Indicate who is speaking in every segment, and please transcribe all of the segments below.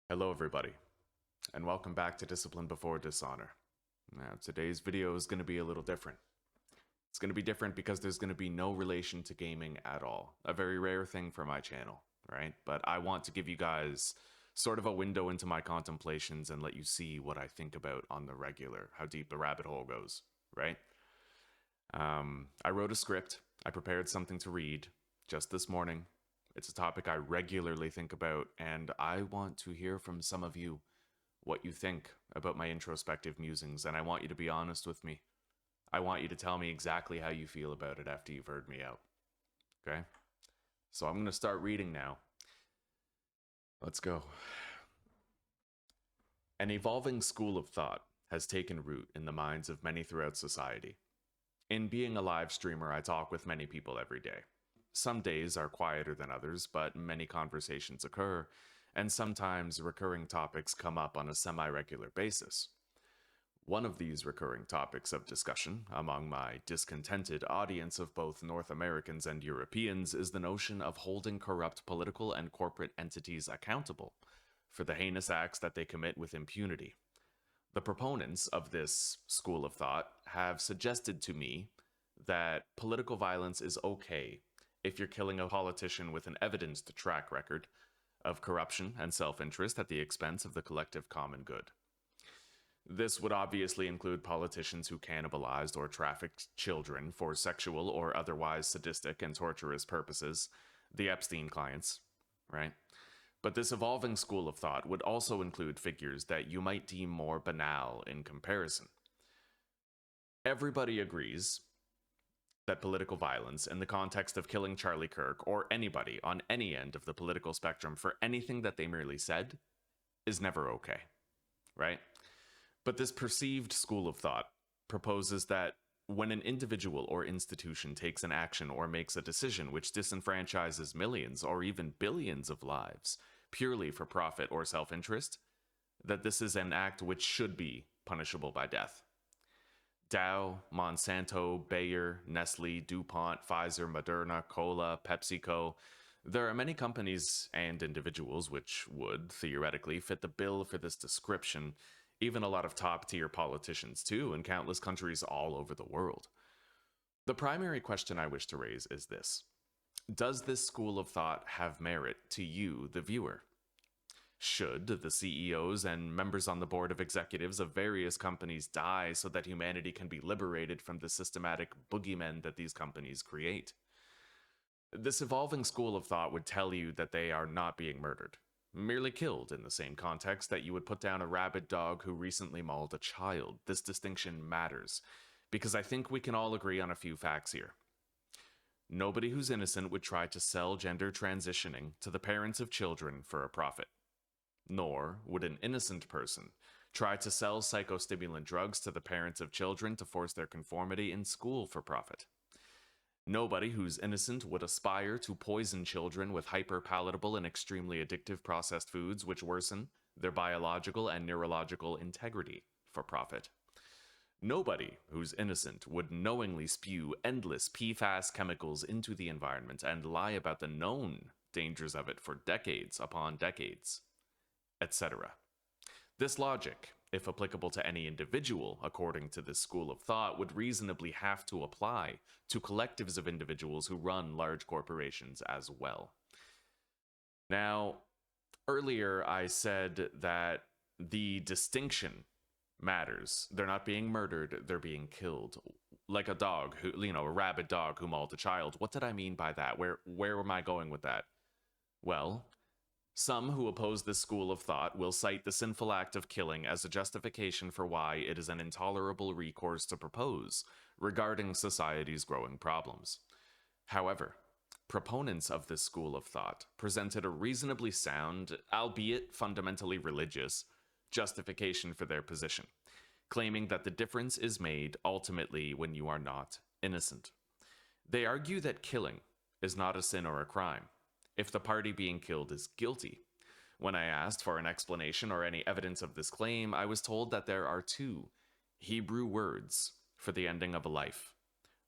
Speaker 1: Hello everybody, and welcome back to Discipline Before Dishonor. Now, today's video is going to be a little different. It's going to be different because there's going to be no relation to gaming at all. A very rare thing for my channel, right? But I want to give you guys sort of a window into my contemplations and let you see what I think about on the regular, how deep the rabbit hole goes, right? I wrote a script, I prepared something to read just this morning. It's a topic I regularly think about, and I want to hear from some of you what you think about my introspective musings, and I want you to be honest with me. I want you to tell me exactly how you feel about it after you've heard me out. Okay? So I'm going to start reading now. Let's go. An evolving school of thought has taken root in the minds of many throughout society. In being a live streamer, I talk with many people every day. Some days are quieter than others, but many conversations occur, and sometimes recurring topics come up on a semi-regular basis. One of these recurring topics of discussion among my discontented audience of both North Americans and Europeans is the notion of holding corrupt political and corporate entities accountable for the heinous acts that they commit with impunity. The proponents of this school of thought have suggested to me that political violence is okay if you're killing a politician with an evidenced track record of corruption and self-interest at the expense of the collective common good. This would obviously include politicians who cannibalized or trafficked children for sexual or otherwise sadistic and torturous purposes, the Epstein clients, right? But this evolving school of thought would also include figures that you might deem more banal in comparison. Everybody agrees that political violence in the context of killing Charlie Kirk or anybody on any end of the political spectrum for anything that they merely said is never okay, right? But this perceived school of thought proposes that when an individual or institution takes an action or makes a decision which disenfranchises millions or even billions of lives purely for profit or self-interest, that this is an act which should be punishable by death. Dow, Monsanto, Bayer, Nestle, DuPont, Pfizer, Moderna, Cola, PepsiCo. There are many companies and individuals which would, theoretically, fit the bill for this description, even a lot of top-tier politicians too, in countless countries all over the world. The primary question I wish to raise is this. Does this school of thought have merit to you, the viewer? Should the CEOs and members on the board of executives of various companies die so that humanity can be liberated from the systematic boogeymen that these companies create? This evolving school of thought would tell you that they are not being murdered, merely killed in the same context that you would put down a rabid dog who recently mauled a child. This distinction matters, because I think we can all agree on a few facts here. Nobody who's innocent would try to sell gender transitioning to the parents of children for a profit. Nor would an innocent person try to sell psychostimulant drugs to the parents of children to force their conformity in school for profit. Nobody who's innocent would aspire to poison children with hyper-palatable and extremely addictive processed foods which worsen their biological and neurological integrity for profit. Nobody who's innocent would knowingly spew endless PFAS chemicals into the environment and lie about the known dangers of it for decades upon decades, etc. This logic, if applicable to any individual, according to this school of thought, would reasonably have to apply to collectives of individuals who run large corporations as well. Now, earlier I said that the distinction matters. They're not being murdered, they're being killed. Like a dog, who, a rabid dog who mauled a child. What did I mean by that? Where am I going with that? Well, some who oppose this school of thought will cite the sinful act of killing as a justification for why it is an intolerable recourse to propose regarding society's growing problems. However, proponents of this school of thought presented a reasonably sound, albeit fundamentally religious, justification for their position, claiming that the difference is made ultimately when you are not innocent. They argue that killing is not a sin or a crime if the party being killed is guilty. When I asked for an explanation or any evidence of this claim, I was told that there are two Hebrew words for the ending of a life.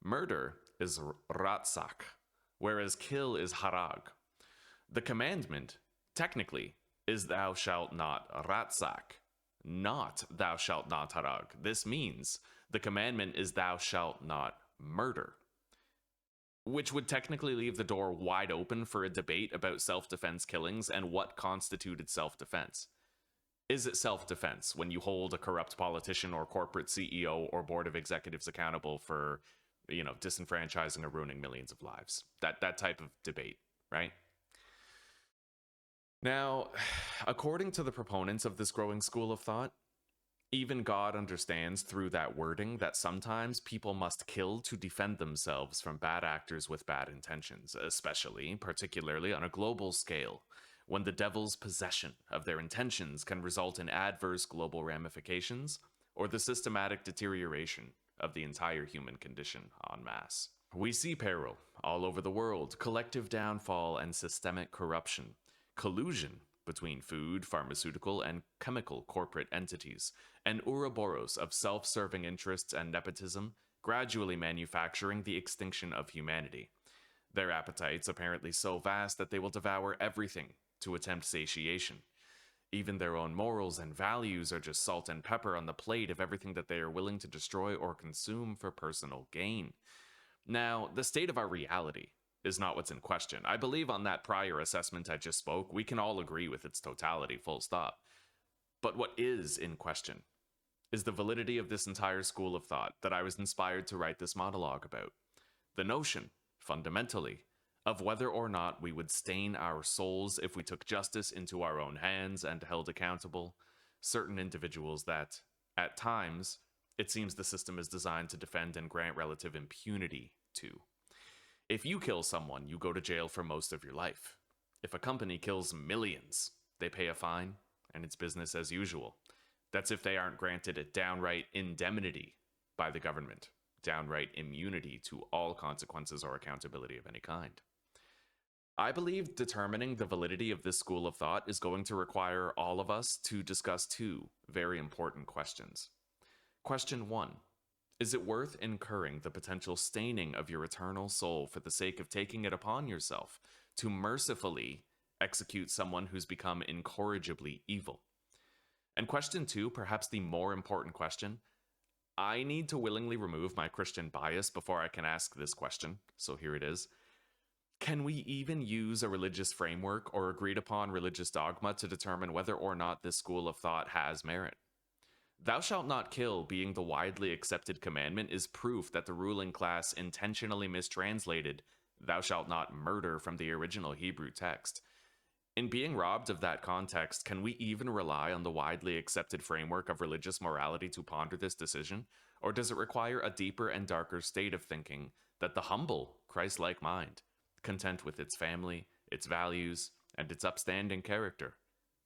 Speaker 1: Murder is ratzak, whereas kill is harag. The commandment, technically, is thou shalt not ratsak, not thou shalt not harag. This means the commandment is thou shalt not murder, which would technically leave the door wide open for a debate about self-defense killings and what constituted self-defense. Is it self-defense when you hold a corrupt politician or corporate CEO or board of executives accountable for, disenfranchising or ruining millions of lives? That type of debate, right? Now, according to the proponents of this growing school of thought, even God understands through that wording that sometimes people must kill to defend themselves from bad actors with bad intentions, particularly on a global scale, when the devil's possession of their intentions can result in adverse global ramifications or the systematic deterioration of the entire human condition en masse. We see peril all over the world, collective downfall and systemic corruption, collusion between food, pharmaceutical, and chemical corporate entities, and Ouroboros of self-serving interests and nepotism gradually manufacturing the extinction of humanity. Their appetites apparently so vast that they will devour everything to attempt satiation. Even their own morals and values are just salt and pepper on the plate of everything that they are willing to destroy or consume for personal gain. Now, the state of our reality is not what's in question. I believe on that prior assessment I just spoke, we can all agree with its totality, full stop. But what is in question is the validity of this entire school of thought that I was inspired to write this monologue about. The notion, fundamentally, of whether or not we would stain our souls if we took justice into our own hands and held accountable certain individuals that, at times, it seems the system is designed to defend and grant relative impunity to. If you kill someone, you go to jail for most of your life. If a company kills millions, they pay a fine, and it's business as usual. That's if they aren't granted a downright indemnity by the government, downright immunity to all consequences or accountability of any kind. I believe determining the validity of this school of thought is going to require all of us to discuss two very important questions. Question 1. Is it worth incurring the potential staining of your eternal soul for the sake of taking it upon yourself to mercifully execute someone who's become incorrigibly evil? And question 2, perhaps the more important question, I need to willingly remove my Christian bias before I can ask this question, so here it is. Can we even use a religious framework or agreed upon religious dogma to determine whether or not this school of thought has merit? Thou shalt not kill being the widely accepted commandment is proof that the ruling class intentionally mistranslated thou shalt not murder from the original Hebrew text. In being robbed of that context, can we even rely on the widely accepted framework of religious morality to ponder this decision? Or does it require a deeper and darker state of thinking that the humble, Christ-like mind, content with its family, its values, and its upstanding character,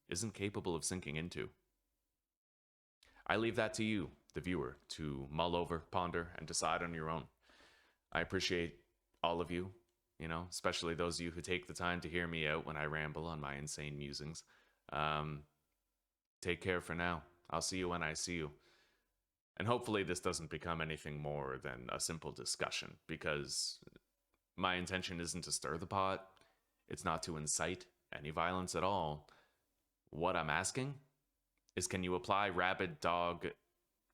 Speaker 1: isn't capable of sinking into? I leave that to you, the viewer, to mull over, ponder, and decide on your own. I appreciate all of you, especially those of you who take the time to hear me out when I ramble on my insane musings. Take care for now. I'll see you when I see you. And hopefully this doesn't become anything more than a simple discussion, because my intention isn't to stir the pot. It's not to incite any violence at all. What I'm asking is, can you apply rabid dog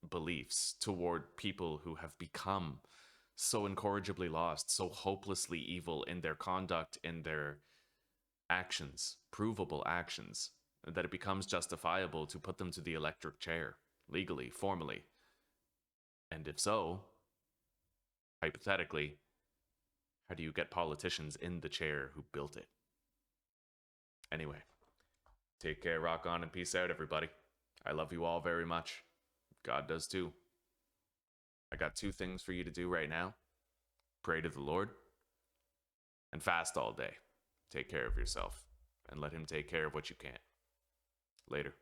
Speaker 1: beliefs toward people who have become so incorrigibly lost, so hopelessly evil in their conduct, in their actions, provable actions, that it becomes justifiable to put them to the electric chair, legally, formally? And if so, hypothetically, how do you get politicians in the chair who built it? Anyway, take care, rock on, and peace out, everybody. I love you all very much. God does too. I got 2 things for you to do right now. Pray to the Lord and fast all day. Take care of yourself and let him take care of what you can't. Later.